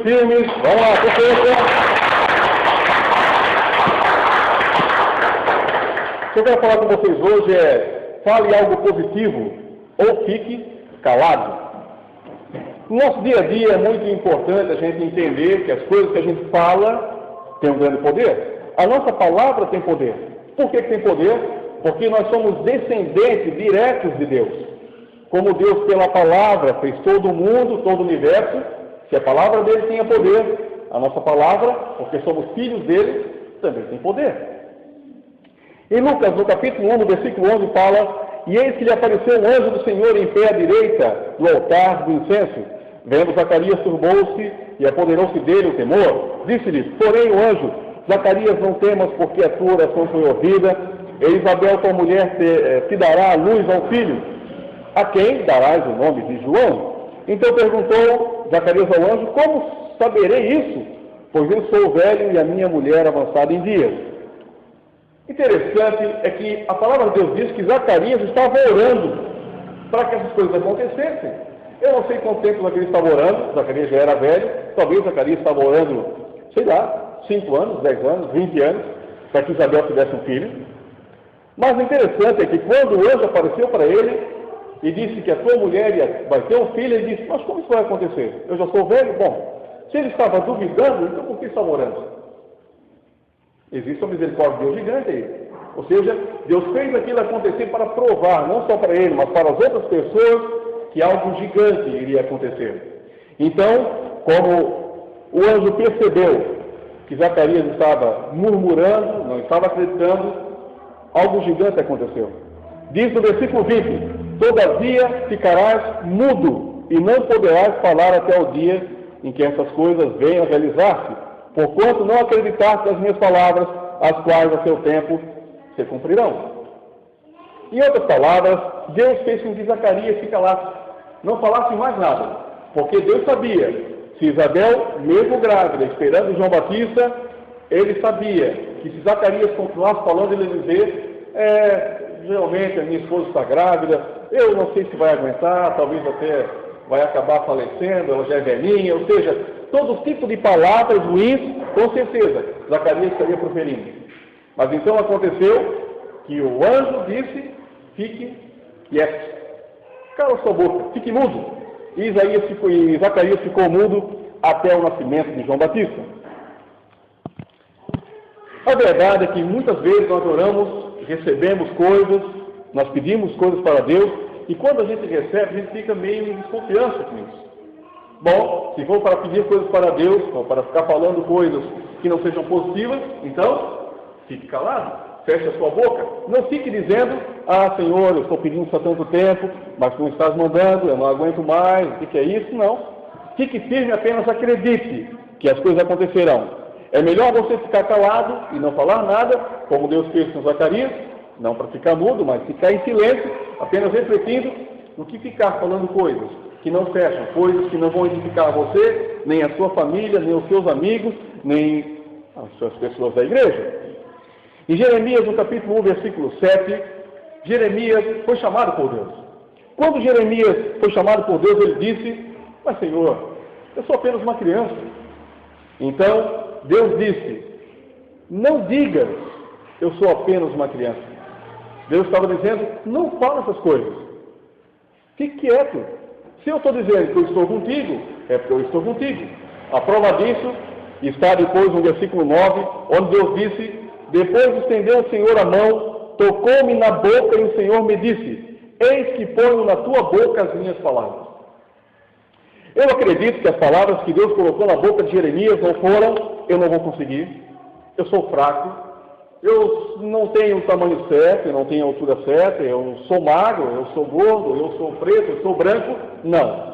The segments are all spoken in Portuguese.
firmes. Vamos lá, professor. O que eu quero falar com vocês hoje é: fale algo positivo ou fique calado. No nosso dia a dia é muito importante a gente entender que as coisas que a gente fala têm um grande poder. A nossa palavra tem poder. Por que tem poder? Porque nós somos descendentes diretos de Deus. Como Deus, pela palavra, fez todo o mundo, todo o universo, se a palavra dele tinha poder, a nossa palavra, porque somos filhos dele, também tem poder. Em Lucas, no capítulo 1, no versículo 11, fala: e eis que lhe apareceu um anjo do Senhor em pé à direita do altar do incenso. Vendo Zacarias, turbou-se e apoderou-se dele o temor. Disse-lhe, porém, o anjo: Zacarias, não temas, porque a tua oração foi ouvida. E Isabel, tua mulher, te dará a luz ao filho, a quem darás o nome de João. Então perguntou Zacarias ao anjo: como saberei isso? Pois eu sou velho e a minha mulher avançada em dias. Interessante é que a palavra de Deus diz que Zacarias estava orando para que essas coisas acontecessem. Eu não sei quanto tempo Zacarias estava orando. Zacarias já era velho. Talvez Zacarias estava orando, sei lá, 5 anos, 10 anos, 20 anos, para que Isabel tivesse um filho. Mas o interessante é que quando o anjo apareceu para ele e disse que a tua mulher vai ter um filho, ele disse: mas como isso vai acontecer? Eu já sou velho? Bom, se ele estava duvidando, então por que estava orando? Existe uma misericórdia de Deus gigante aí. Ou seja, Deus fez aquilo acontecer para provar, não só para ele, mas para as outras pessoas, que algo gigante iria acontecer. Então, como o anjo percebeu que Zacarias estava murmurando, não estava acreditando, algo gigante aconteceu. Diz no versículo 20: todavia ficarás mudo e não poderás falar até o dia em que essas coisas venham a realizar-se, porquanto não acreditaste nas minhas palavras, as quais a seu tempo se cumprirão. Em outras palavras, Deus fez com que Zacarias se calasse, não falasse mais nada, porque Deus sabia, se Isabel, mesmo grávida, esperando João Batista, ele sabia que se Zacarias continuasse falando, ele ia dizer: realmente a minha esposa está grávida, eu não sei se vai aguentar, talvez até vai acabar falecendo, ela já é velhinha, ou seja, todo tipo de palavras ruins, com certeza, Zacarias estaria proferindo. Mas então aconteceu que o anjo disse: fique quieto, cala sua boca, fique mudo. E Zacarias ficou mudo até o nascimento de João Batista. A verdade é que muitas vezes nós oramos, recebemos coisas, nós pedimos coisas para Deus, e quando a gente recebe, a gente fica meio em desconfiança com isso. Bom, se for para pedir coisas para Deus, ou para ficar falando coisas que não sejam positivas, então, fique calado, feche a sua boca. Não fique dizendo: ah, Senhor, eu estou pedindo isso há tanto tempo, mas tu não estás mandando, eu não aguento mais, o que é isso? Não. Fique firme, apenas acredite que as coisas acontecerão. É melhor você ficar calado e não falar nada, como Deus fez com Zacarias, não para ficar mudo, mas ficar em silêncio, apenas refletindo, do que ficar falando coisas que não fecham, coisas que não vão edificar você, nem a sua família, nem os seus amigos, nem as pessoas da igreja. Em Jeremias, no capítulo 1, versículo 7, Jeremias foi chamado por Deus. Quando Jeremias foi chamado por Deus, ele disse: mas Senhor, eu sou apenas uma criança. Então, Deus disse: não digas, eu sou apenas uma criança. Deus estava dizendo: não fala essas coisas. Fique quieto. Se eu estou dizendo que eu estou contigo, é porque eu estou contigo. A prova disso está depois no versículo 9, onde Deus disse: depois estendeu o Senhor a mão, tocou-me na boca e o Senhor me disse: eis que ponho na tua boca as minhas palavras. Eu acredito que as palavras que Deus colocou na boca de Jeremias não foram: eu não vou conseguir, eu sou fraco, eu não tenho o tamanho certo, eu não tenho a altura certa, eu sou magro, eu sou gordo, eu sou preto, eu sou branco. Não.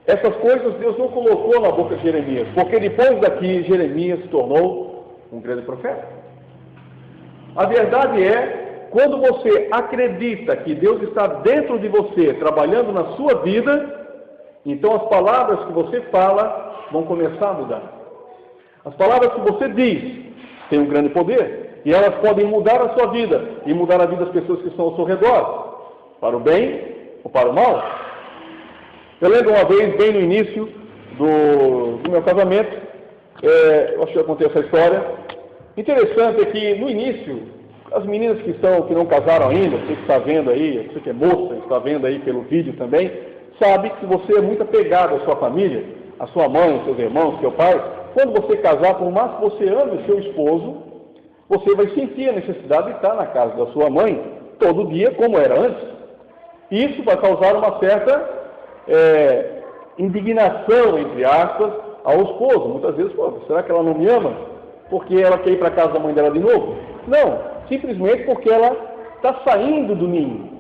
Essas coisas Deus não colocou na boca de Jeremias, porque depois daqui Jeremias se tornou um grande profeta. A verdade é, quando você acredita que Deus está dentro de você, trabalhando na sua vida, então as palavras que você fala vão começar a mudar. As palavras que você diz têm um grande poder, e elas podem mudar a sua vida, e mudar a vida das pessoas que estão ao seu redor, para o bem ou para o mal. Eu lembro uma vez, bem no início, do meu casamento, eu acho que eu contei essa história. Interessante é que, no início, as meninas que não casaram ainda, você que está vendo aí, você que é moça, está vendo aí pelo vídeo também, sabe que você é muito apegado à sua família, à sua mãe, aos seus irmãos, ao seu pai. Quando você casar, por mais que você ame o seu esposo, você vai sentir a necessidade de estar na casa da sua mãe todo dia, como era antes. Isso vai causar uma certa indignação, entre aspas, ao esposo. Muitas vezes, será que ela não me ama? Porque ela quer ir para a casa da mãe dela de novo? Não, simplesmente porque ela está saindo do ninho.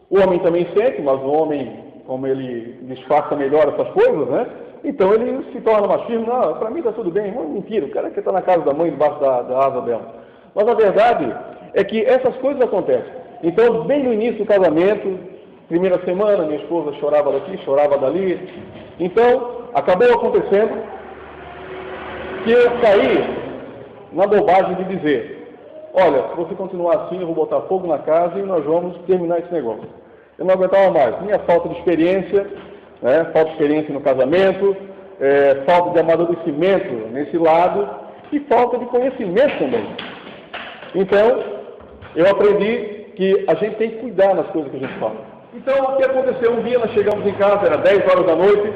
O homem também sente, mas o homem, como ele disfarça melhor essas coisas, né? Então ele se torna mais firme. Não, para mim está tudo bem. Não, mentira, o cara quer estar na casa da mãe, debaixo da asa dela. Mas a verdade é que essas coisas acontecem. Então, bem no início do casamento, primeira semana, minha esposa chorava daqui, chorava dali. Então, acabou acontecendo que eu caí na bobagem de dizer: olha, se você continuar assim, eu vou botar fogo na casa e nós vamos terminar esse negócio. Eu não aguentava mais. Minha falta de experiência, né, falta de experiência no casamento, falta de amadurecimento nesse lado e falta de conhecimento também. Então, eu aprendi que a gente tem que cuidar nas coisas que a gente fala. Então, o que aconteceu? Um dia nós chegamos em casa, era 10 horas da noite.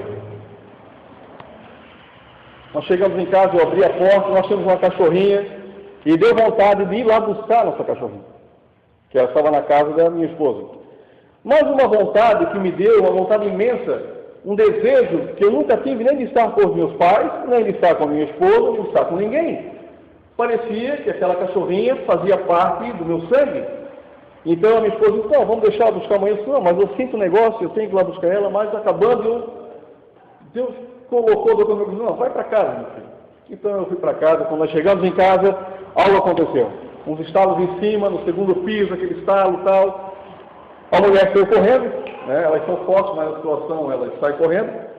Nós chegamos em casa, eu abri a porta, nós tínhamos uma cachorrinha e deu vontade de ir lá buscar a nossa cachorrinha, que ela estava na casa da minha esposa. Mas uma vontade que me deu, uma vontade imensa, um desejo que eu nunca tive nem de estar com os meus pais, nem de estar com a minha esposa, nem de estar com ninguém. Parecia que aquela cachorrinha fazia parte do meu sangue. Então a minha esposa disse: não, vamos deixar ela buscar amanhã. Não, mas eu sinto um negócio, eu tenho que ir lá buscar ela, mas acabando, Deus colocou o doutor meu filho: não, vai para casa, meu filho. Então eu fui para casa. Quando nós chegamos em casa, algo aconteceu. Uns estalos em cima, no segundo piso, aquele estalo e tal. A mulher saiu correndo, né? Elas são fortes, mas na situação elas saem correndo.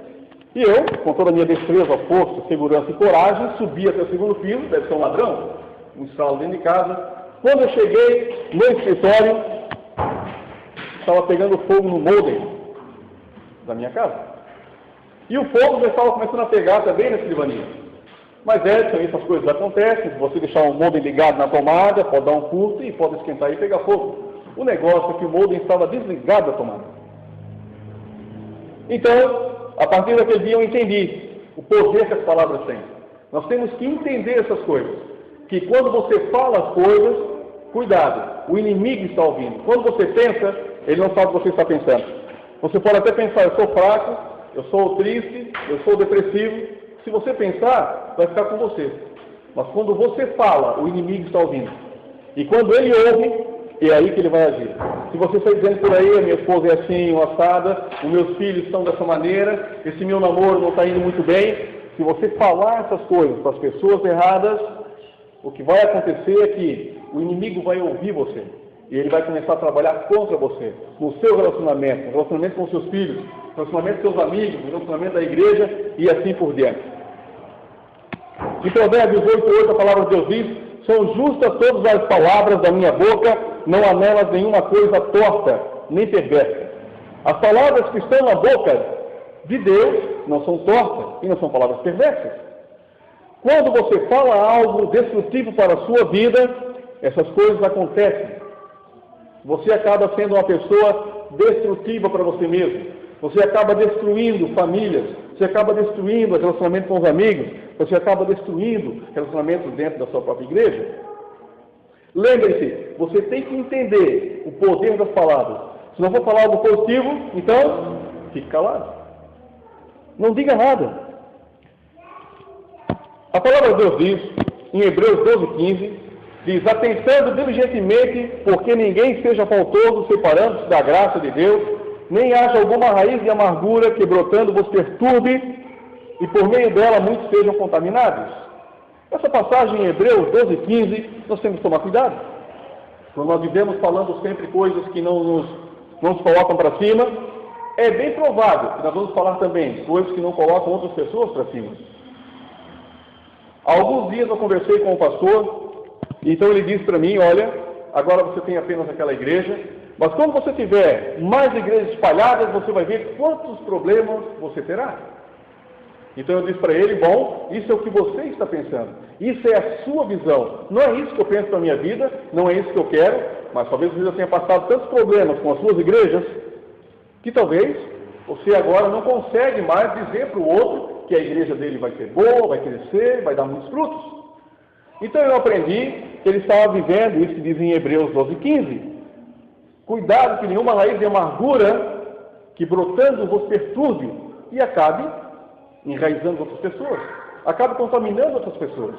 E eu, com toda a minha destreza, força, segurança e coragem, subi até o segundo piso, deve ser um ladrão, um estalo dentro de casa. Quando eu cheguei no escritório, estava pegando fogo no modem da minha casa. E o fogo já estava começando a pegar também na escrivaninha. Mas essas coisas acontecem. Se você deixar um modem ligado na tomada, pode dar um curto e pode esquentar e pegar fogo. O negócio é que o modem estava desligado da tomada. Então, a partir daquele dia eu entendi o poder que as palavras têm. Nós temos que entender essas coisas. Que quando você fala as coisas, cuidado, o inimigo está ouvindo. Quando você pensa, ele não sabe o que você está pensando. Você pode até pensar: eu sou fraco, eu sou triste, eu sou depressivo. Se você pensar, vai ficar com você. Mas quando você fala, o inimigo está ouvindo. E quando ele ouve, é aí que ele vai agir. Se você está dizendo por aí: a minha esposa é assim, assada, os meus filhos estão dessa maneira, esse meu namoro não está indo muito bem. Se você falar essas coisas para as pessoas erradas, o que vai acontecer é que o inimigo vai ouvir você. E ele vai começar a trabalhar contra você, no seu relacionamento, no relacionamento com os seus filhos, no relacionamento com seus amigos, no relacionamento da igreja e assim por diante. Em Provérbios 8:8, a palavra de Deus diz: são justas todas as palavras da minha boca, não há nelas nenhuma coisa torta, nem perversa. As palavras que estão na boca de Deus não são tortas e não são palavras perversas. Quando você fala algo destrutivo para a sua vida, essas coisas acontecem. Você acaba sendo uma pessoa destrutiva para você mesmo. Você acaba destruindo famílias. Você acaba destruindo relacionamento com os amigos. Você acaba destruindo relacionamentos dentro da sua própria igreja. Lembre-se, você tem que entender o poder das palavras. Se não for falar algo positivo, então fique calado. Não diga nada. A palavra de Deus diz, em Hebreus 12:15, diz: atentando diligentemente, porque ninguém seja faltoso, separando-se da graça de Deus, nem haja alguma raiz de amargura que brotando vos perturbe, e por meio dela muitos sejam contaminados. Essa passagem em Hebreus 12:15, nós temos que tomar cuidado. Quando nós vivemos falando sempre coisas que não nos colocam para cima, é bem provável que nós vamos falar também coisas que não colocam outras pessoas para cima. Há alguns dias eu conversei com um pastor, então ele disse para mim: olha, agora você tem apenas aquela igreja, mas quando você tiver mais igrejas espalhadas, você vai ver quantos problemas você terá. Então eu disse para ele, bom, isso é o que você está pensando. Isso é a sua visão. Não é isso que eu penso para a minha vida, não é isso que eu quero, mas talvez você tenha passado tantos problemas com as suas igrejas, que talvez você agora não consegue mais dizer para o outro que a igreja dele vai ser boa, vai crescer, vai dar muitos frutos. Então eu aprendi que ele estava vivendo isso que diz em Hebreus 12:15. Cuidado que nenhuma raiz de amargura que brotando vos perturbe e acabe enraizando outras pessoas, acabe contaminando outras pessoas.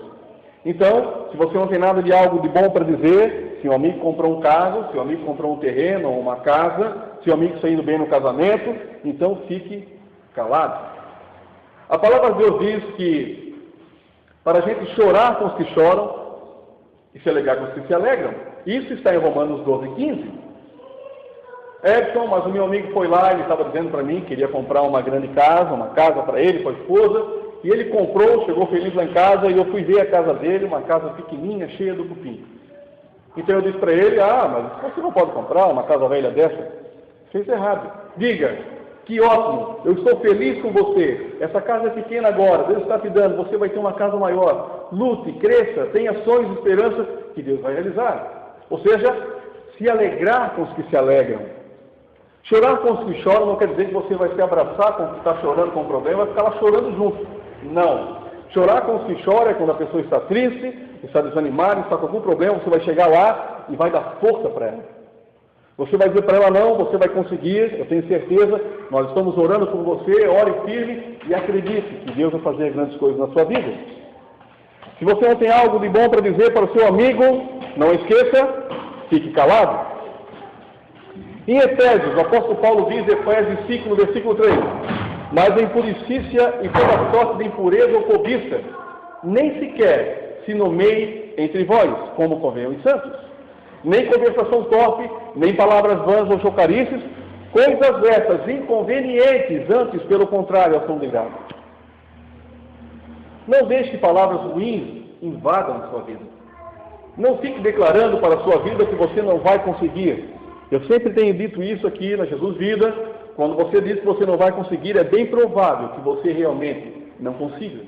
Então, se você não tem nada de algo de bom para dizer, se um amigo comprou um carro, se um amigo comprou um terreno ou uma casa, se um amigo está indo bem no casamento, então fique calado. A palavra de Deus diz que para a gente chorar com os que choram e se alegrar com os que se alegram. Isso está em Romanos 12:15. Edson, mas o meu amigo foi lá, ele estava dizendo para mim que queria comprar uma grande casa, uma casa para ele, para a esposa, e ele comprou, chegou feliz lá em casa, e eu fui ver a casa dele, uma casa pequenininha, cheia do cupim. Então eu disse para ele, mas você não pode comprar uma casa velha dessa? Fez errado. Diga, que ótimo, eu estou feliz com você, essa casa é pequena agora, Deus está te dando, você vai ter uma casa maior. Lute, cresça, tenha sonhos e esperança que Deus vai realizar. Ou seja, se alegrar com os que se alegram. Chorar com os que choram não quer dizer que você vai se abraçar com o que está chorando com o problema e ficar lá chorando junto. Não. Chorar com os que choram é quando a pessoa está triste, está desanimada, está com algum problema, você vai chegar lá e vai dar força para ela. Você vai dizer para ela, não, você vai conseguir, eu tenho certeza, nós estamos orando por você, ore firme e acredite que Deus vai fazer grandes coisas na sua vida. Se você não tem algo de bom para dizer para o seu amigo, não esqueça, fique calado. Em Efésios, o apóstolo Paulo diz, Efésios 5, no versículo 3, mas a impuricícia e toda sorte de impureza ou cobiça, nem sequer se nomeie entre vós, como convém aos santos. Nem conversação torpe, nem palavras vãs ou chocarices, coisas essas inconvenientes, antes, pelo contrário, ação de graça. Não deixe que palavras ruins invadam a sua vida. Não fique declarando para a sua vida que você não vai conseguir. Eu sempre tenho dito isso aqui na Jesus Vida. Quando você diz que você não vai conseguir, é bem provável que você realmente não consiga.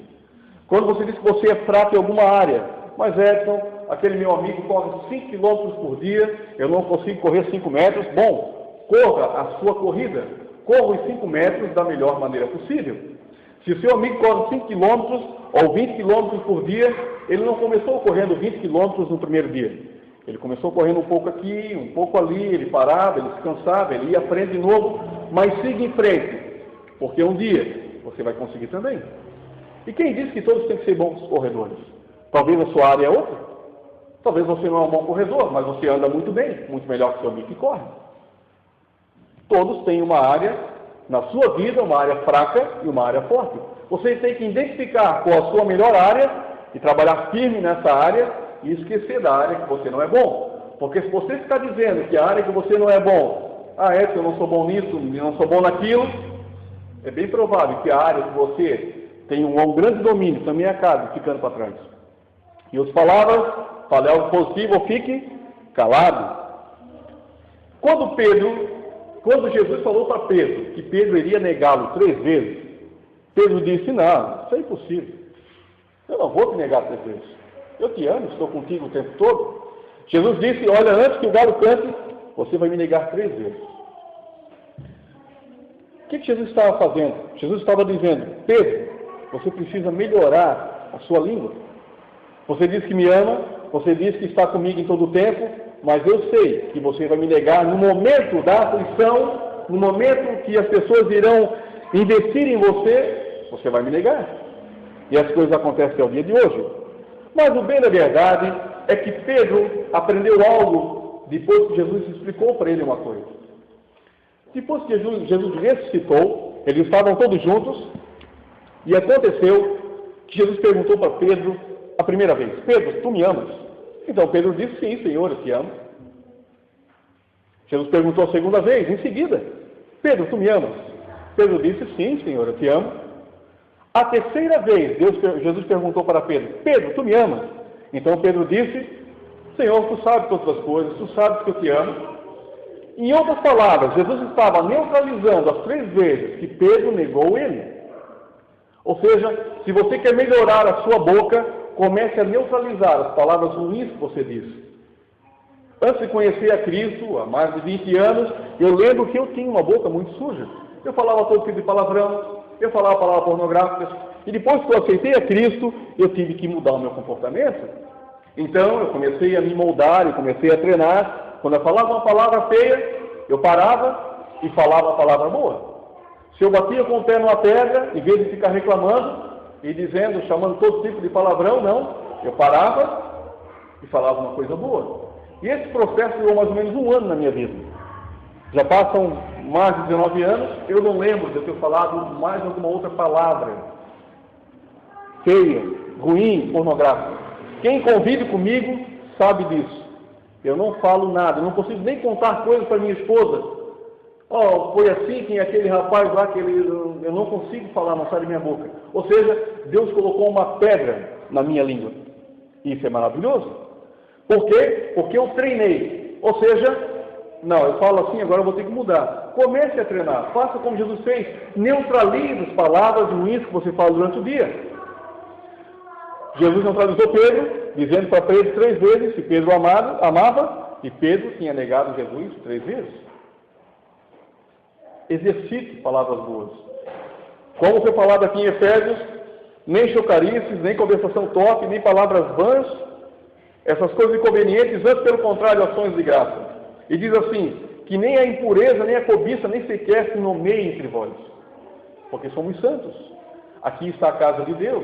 Quando você diz que você é fraco em alguma área, mas Edson, aquele meu amigo corre 5 km por dia, eu não consigo correr 5 metros. Bom, corra a sua corrida. Corra os 5 metros da melhor maneira possível. Se o seu amigo corre 5 km ou 20 km por dia, ele não começou correndo 20 km no primeiro dia. Ele começou correndo um pouco aqui, um pouco ali, ele parava, ele descansava, ele ia à frente de novo, mas siga em frente, porque um dia você vai conseguir também. E quem disse que todos têm que ser bons corredores? Talvez a sua área é outra. Talvez você não é um bom corredor, mas você anda muito bem, muito melhor que seu amigo que corre. Todos têm uma área na sua vida, uma área fraca e uma área forte. Você tem que identificar qual a sua melhor área e trabalhar firme nessa área e esquecer da área que você não é bom. Porque se você ficar dizendo que a área que você não é bom, eu não sou bom nisso, eu não sou bom naquilo, é bem provável que a área que você tem um grande domínio também acabe ficando para trás. Em outras palavras, fale algo positivo ou fique calado. Quando Jesus falou para Pedro que Pedro iria negá-lo 3 vezes, Pedro disse, não, isso é impossível. Eu não vou te negar 3 vezes. Eu te amo, estou contigo o tempo todo. Jesus disse, olha, antes que o galo cante, você vai me negar 3 vezes. O que Jesus estava fazendo? Jesus estava dizendo, Pedro, você precisa melhorar a sua língua. Você diz que me ama, você diz que está comigo em todo o tempo, mas eu sei que você vai me negar no momento da aflição, no momento que as pessoas irão investir em você, você vai me negar. E as coisas acontecem até o dia de hoje. Mas o bem da verdade é que Pedro aprendeu algo depois que Jesus explicou para ele uma coisa. Depois que Jesus ressuscitou, eles estavam todos juntos, e aconteceu que Jesus perguntou para Pedro a primeira vez, Pedro, tu me amas? Então Pedro disse, sim, Senhor, eu te amo. Jesus perguntou a segunda vez, em seguida, Pedro, tu me amas? Pedro disse, sim, Senhor, eu te amo. A terceira vez, Jesus perguntou para Pedro, Pedro, tu me amas? Então Pedro disse, Senhor, tu sabes todas as coisas, tu sabes que eu te amo. Em outras palavras, Jesus estava neutralizando as 3 vezes que Pedro negou ele. Ou seja, se você quer melhorar a sua boca, comece a neutralizar as palavras ruins que você diz. Antes de conhecer a Cristo, há mais de 20 anos, eu lembro que eu tinha uma boca muito suja. Eu falava todo tipo de palavrão, eu falava palavras pornográficas, e depois que eu aceitei a Cristo, eu tive que mudar o meu comportamento. Então, eu comecei a me moldar, eu comecei a treinar. Quando eu falava uma palavra feia, eu parava e falava a palavra boa. Se eu batia com o pé numa pedra, em vez de ficar reclamando e dizendo, chamando todo tipo de palavrão, não, eu parava e falava uma coisa boa. E esse processo durou mais ou menos 1 ano na minha vida. Já passam mais de 19 anos, eu não lembro de eu ter falado mais alguma outra palavra feia, ruim, pornográfica. Quem convive comigo sabe disso. Eu não falo nada, eu não consigo nem contar coisas para minha esposa. Foi assim que aquele rapaz lá, eu não consigo falar, não sai da minha boca. Ou seja, Deus colocou uma pedra na minha língua. Isso é maravilhoso. Por quê? Porque eu treinei. Ou seja, não, eu falo assim, agora eu vou ter que mudar. Comece a treinar, faça como Jesus fez. Neutralize as palavras ruins que você fala durante o dia. Jesus neutralizou Pedro, dizendo para Pedro 3 vezes que Pedro amava, e Pedro tinha negado Jesus 3 vezes. Exercite palavras boas. Como foi falado aqui em Efésios, nem chocarices, nem conversação torpe, nem palavras vãs, essas coisas inconvenientes, antes pelo contrário, ações de graça. E diz assim, que nem a impureza, nem a cobiça, nem sequer se nomeiem entre vós, porque somos santos. Aqui está a casa de Deus.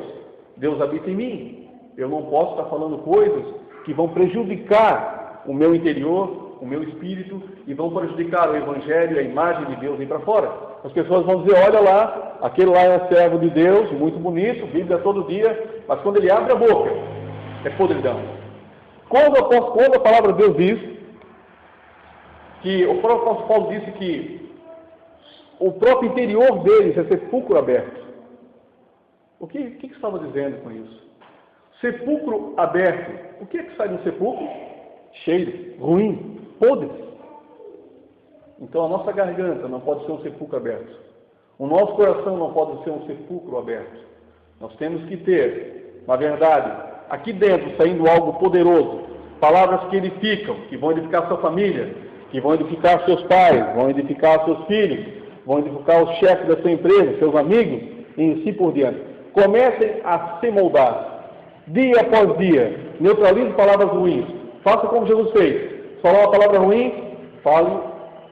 Deus habita em mim. Eu não posso estar falando coisas que vão prejudicar o meu interior, o meu espírito, e vão prejudicar o Evangelho, a imagem de Deus aí para fora. As pessoas vão dizer, olha lá, aquele lá é um servo de Deus, muito bonito, Bíblia todo dia, mas quando ele abre a boca, é podridão. Quando a palavra de Deus diz, que o próprio apóstolo Paulo disse que o próprio interior deles é sepulcro aberto. O que estava dizendo com isso? Sepulcro aberto. O que é que sai de um sepulcro? Cheiro, ruim, podre. Então a nossa garganta não pode ser um sepulcro aberto. O nosso coração não pode ser um sepulcro aberto. Nós temos que ter, na verdade, aqui dentro saindo algo poderoso, palavras que edificam, que vão edificar a sua família, que vão edificar seus pais, vão edificar seus filhos, vão edificar os chefes da sua empresa, seus amigos, e assim por diante. Comecem a se moldar, dia após dia. Neutralize palavras ruins. Faça como Jesus fez. Falar uma palavra ruim, fale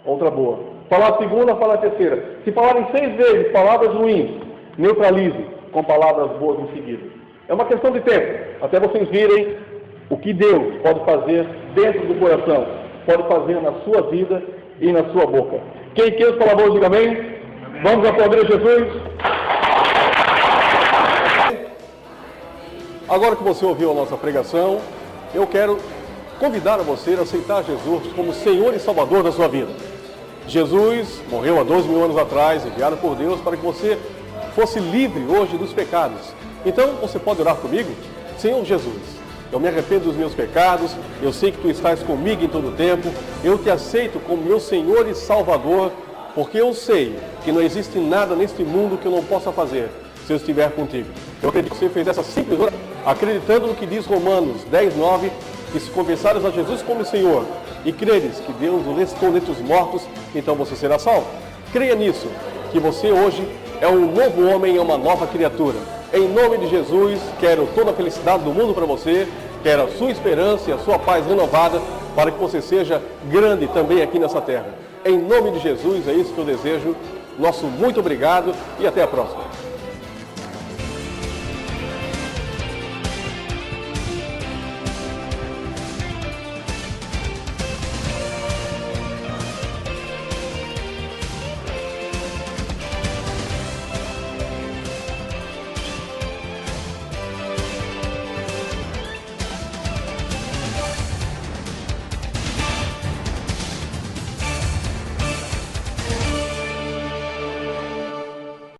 outra boa. Falar a segunda, fale a terceira. Se falarem 6 vezes palavras ruins, neutralize com palavras boas em seguida. É uma questão de tempo, até vocês virem o que Deus pode fazer dentro do coração, pode fazer na sua vida e na sua boca. Quem quer os palavras, diga amém. Vamos aplaudir Jesus. Agora que você ouviu a nossa pregação, eu quero convidar a você a aceitar Jesus como Senhor e Salvador da sua vida. Jesus morreu há 12.000 anos atrás, enviado por Deus para que você fosse livre hoje dos pecados. Então, você pode orar comigo? Senhor Jesus, eu me arrependo dos meus pecados, eu sei que Tu estás comigo em todo o tempo, eu Te aceito como meu Senhor e Salvador, porque eu sei que não existe nada neste mundo que eu não possa fazer se eu estiver contigo. Eu acredito que você fez essa simples oração, acreditando no que diz Romanos 10:9, que se confessares a Jesus como Senhor e creres que Deus o ressuscitou dentre os mortos, então você será salvo. Creia nisso, que você hoje é um novo homem, é uma nova criatura. Em nome de Jesus, quero toda a felicidade do mundo para você, quero a sua esperança e a sua paz renovada, para que você seja grande também aqui nessa terra. Em nome de Jesus, é isso que eu desejo. Nosso muito obrigado e até a próxima.